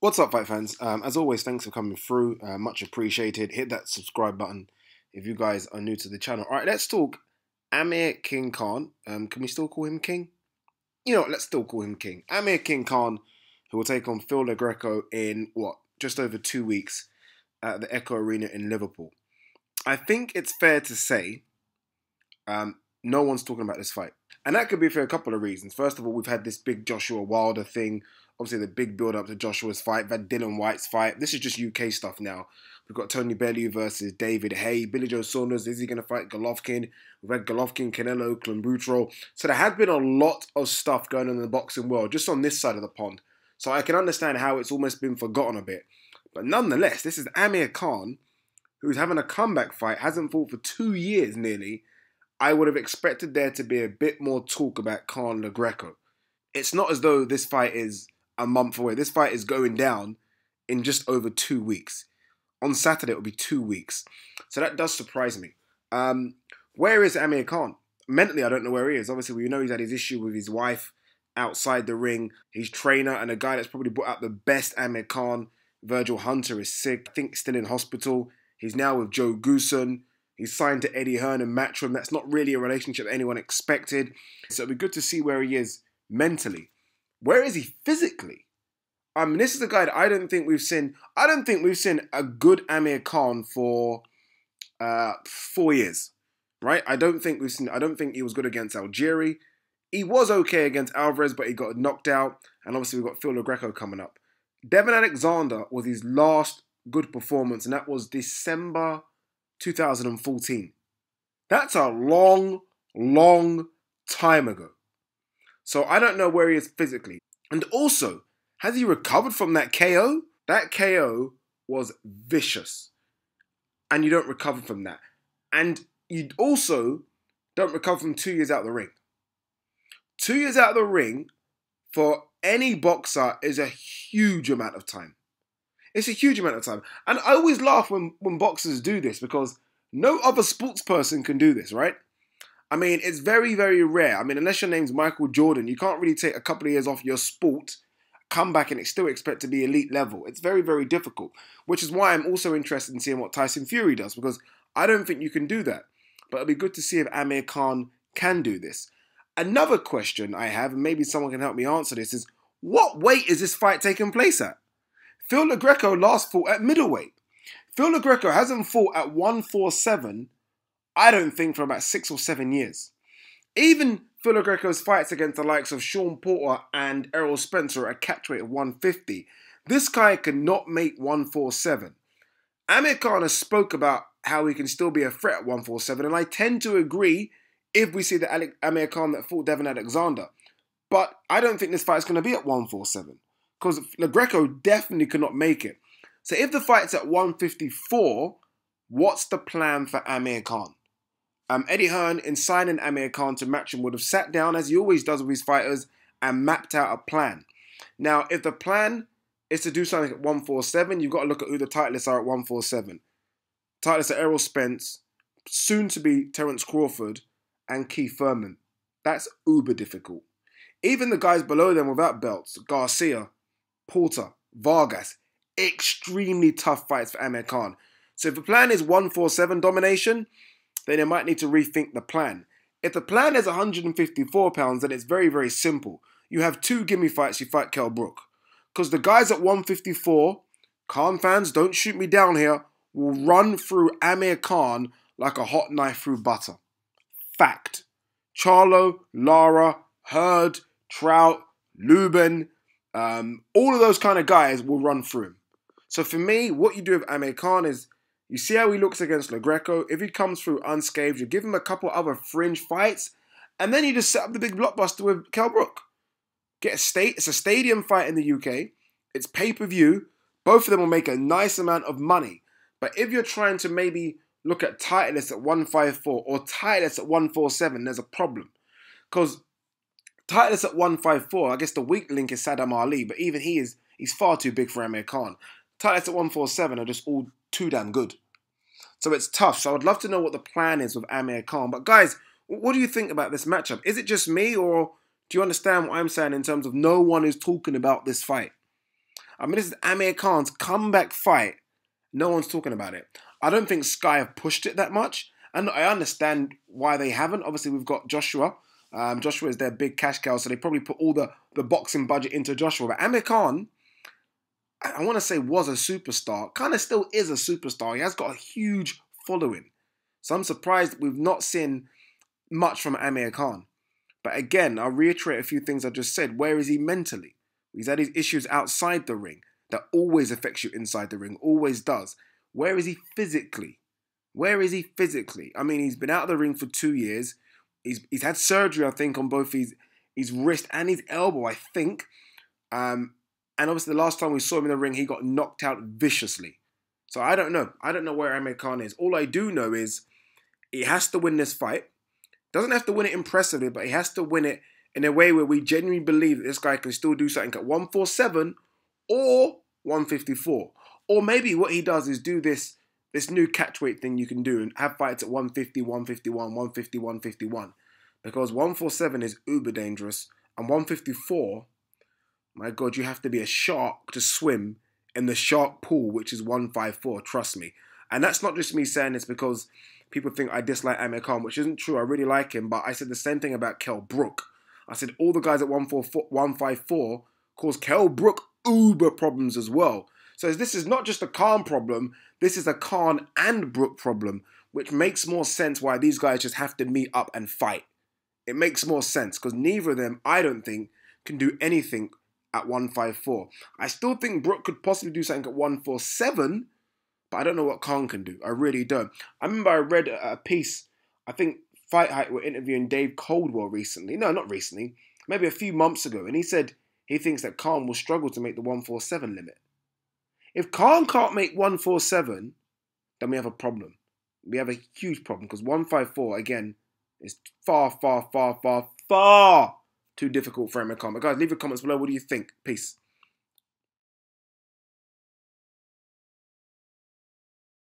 What's up, fight fans? As always, thanks for coming through. Much appreciated. Hit that subscribe button if you guys are new to the channel. All right, let's talk Amir King Khan. Can we still call him King? You know what? Let's still call him King. Amir King Khan, who will take on Phil Greco in just over 2 weeks at the Echo Arena in Liverpool. I think it's fair to say no one's talking about this fight. And that could be for a couple of reasons. First of all, we've had this big Joshua Wilder thing. Obviously, the big build-up to Joshua's fight. We've had Dylan White's fight. This is just UK stuff now. We've got Tony Bellew versus David Haye. Billy Joe Saunders, is he going to fight Golovkin? We've had Golovkin, Canelo, Klambutro. So there has been a lot of stuff going on in the boxing world, just on this side of the pond. So I can understand how it's almost been forgotten a bit. But nonetheless, this is Amir Khan, who's having a comeback fight, hasn't fought for 2 years nearly. I would have expected there to be a bit more talk about Khan Greco. It's not as though this fight is a month away. This fight is going down in just over 2 weeks. On Saturday, it will be 2 weeks. So that does surprise me. Where is Amir Khan? Mentally, I don't know where he is. Obviously, we know he's had his issue with his wife outside the ring. His trainer and a guy that's probably brought out the best Amir Khan, Virgil Hunter, is sick. I think still in hospital. He's now with Joe Goosen. He's signed to Eddie Hearn and Matchroom. That's not really a relationship anyone expected. So it'll be good to see where he is mentally. Where is he physically? I mean, this is a guy that I don't think we've seen. I don't think we've seen a good Amir Khan for 4 years, right? I don't think he was good against Algieri. He was okay against Alvarez, but he got knocked out. And obviously, we've got Phil Greco coming up. Devin Alexander was his last good performance, and that was December 2014. That's a long, long time ago. So I don't know where he is physically. And also, has he recovered from that KO? That KO was vicious. And you don't recover from that. And you also don't recover from 2 years out of the ring. 2 years out of the ring for any boxer is a huge amount of time. It's a huge amount of time. And I always laugh when boxers do this because no other sports person can do this, right? I mean, it's very, very rare. I mean, unless your name's Michael Jordan, you can't really take a couple of years off your sport, come back and still expect to be elite level. It's very, very difficult, which is why I'm also interested in seeing what Tyson Fury does because I don't think you can do that. But it'll be good to see if Amir Khan can do this. Another question I have, and maybe someone can help me answer this, is what weight is this fight taking place at? Phil Greco last fought at middleweight. Phil Greco hasn't fought at 147, I don't think, for about 6 or 7 years. Even Phil Greco's fights against the likes of Sean Porter and Errol Spencer at a catchweight of 150, this guy cannot make 147. Amir Khan has spoke about how he can still be a threat at 147, and I tend to agree if we see the Amir Khan that fought Devin Alexander. But I don't think this fight is going to be at 147 because Greco definitely cannot make it. So if the fight's at 154, what's the plan for Amir Khan? Eddie Hearn, in signing Amir Khan to Matchroom, would have sat down, as he always does with his fighters, and mapped out a plan. Now, if the plan is to do something at 147, you've got to look at who the titleists are at 147. Titleists are Errol Spence, soon to be Terence Crawford, and Keith Thurman. That's uber difficult. Even the guys below them without belts, Garcia, Porter, Vargas, extremely tough fights for Amir Khan. So if the plan is 147 domination, then they might need to rethink the plan. If the plan is 154 pounds, then it's very, very simple. You have 2 gimme fights, you fight Kell Brook. Because the guys at 154, Khan fans, don't shoot me down here, will run through Amir Khan like a hot knife through butter. Fact. Charlo, Lara, Hurd, Trout, Lubin, all of those kind of guys will run through him. So for me, what you do with Amir Khan is you see how he looks against Greco. If he comes through unscathed, you give him a couple other fringe fights, and then you just set up the big blockbuster with Kell Brook. It's a stadium fight in the UK. It's pay-per-view. Both of them will make a nice amount of money. But if you're trying to maybe look at titleists at 154 or titleists at 147, there's a problem. Because titleists at 154, I guess the weak link is Saddam Ali, but even he's far too big for Amir Khan. Titleists at 147 are just all too damn good. So it's tough. So I would love to know what the plan is with Amir Khan. But guys, what do you think about this matchup? Is it just me, or do you understand what I'm saying in terms of no one is talking about this fight? I mean, this is Amir Khan's comeback fight. No one's talking about it. I don't think Sky have pushed it that much. And I understand why they haven't. Obviously, we've got Joshua. Joshua is their big cash cow, so they probably put all the boxing budget into Joshua. But Amir Khan, I want to say, was a superstar. Kind of still is a superstar. He has got a huge following. So I'm surprised we've not seen much from Amir Khan. But again, I'll reiterate a few things I just said. Where is he mentally? He's had his issues outside the ring. That always affects you inside the ring. Always does. Where is he physically? Where is he physically? I mean, he's been out of the ring for 2 years. He's had surgery, I think, on both his wrist and his elbow, I think. And obviously the last time we saw him in the ring, he got knocked out viciously. So I don't know. I don't know where Amir Khan is. All I do know is he has to win this fight. Doesn't have to win it impressively, but he has to win it in a way where we genuinely believe that this guy can still do something at 147 or 154. Or maybe what he does is do this new catchweight thing you can do and have fights at 150, 151, 150, 151. Because 147 is uber dangerous. And 154, my God, you have to be a shark to swim in the shark pool, which is 154, trust me. And that's not just me saying this because people think I dislike Amir Khan, which isn't true. I really like him, but I said the same thing about Kell Brook. I said all the guys at 154 cause Kell Brook uber problems as well. So this is not just a Khan problem, this is a Khan and Brook problem, which makes more sense why these guys just have to meet up and fight. It makes more sense because neither of them, I don't think, can do anything at 154. I still think Brook could possibly do something at 147, but I don't know what Khan can do. I really don't. I remember I read a piece, I think Fight Hype were interviewing Dave Coldwell recently. No, not recently. Maybe a few months ago. And he said he thinks that Khan will struggle to make the 147 limit. If Khan can't make 147, then we have a problem. We have a huge problem because 154, again, is far, far, far, far, far too difficult for Amir Khan. But guys, leave your comments below. What do you think? Peace.